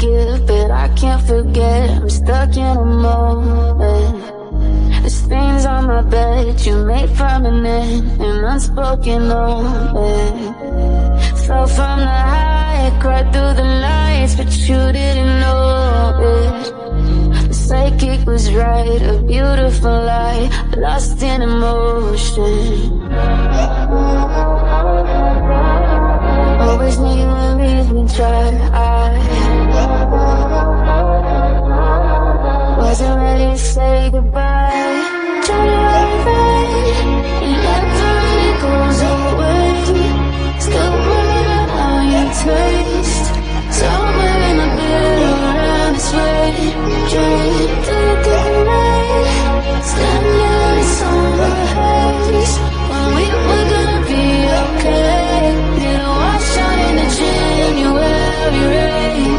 forgive, but I can't forget. I'm stuck in a moment. The stains on my bed you made permanent, an unspoken omen. Fell from the high, cried through the lights, but you didn't know it. The psychic was right, a beautiful lie, lost in emotion. Always knew you would leave me dry. I wasn't ready to say goodbye. January, it never really goes away. Still burning on your taste. Somewhere in the middle around this way. Dream through the night, standing in the summer haze. When we were gonna be okay. Didn't wash out in the January rain.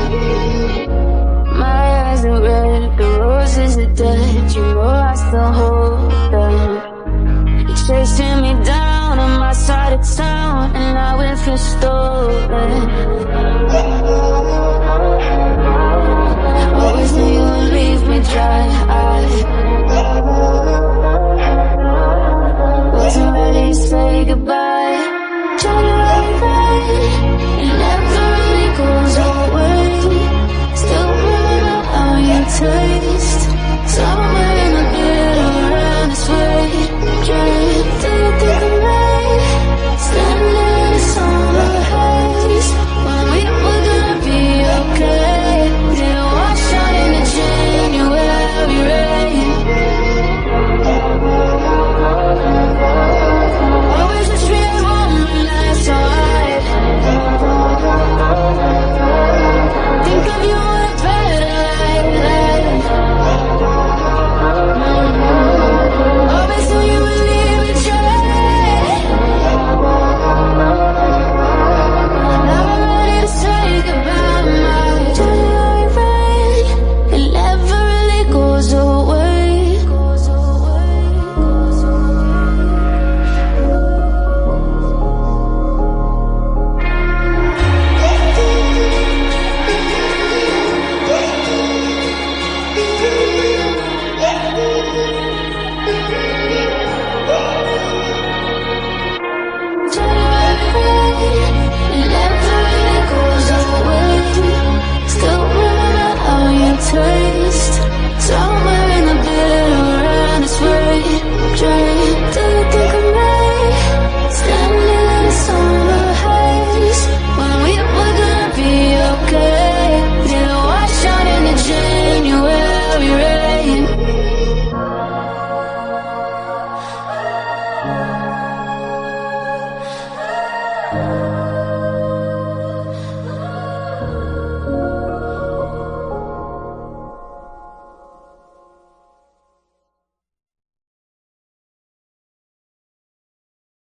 My eyes are red, the roses are dead. You know I still hold them. You're chasing me down on my side of town, and now it feels stolen. Always knew you would leave me dry.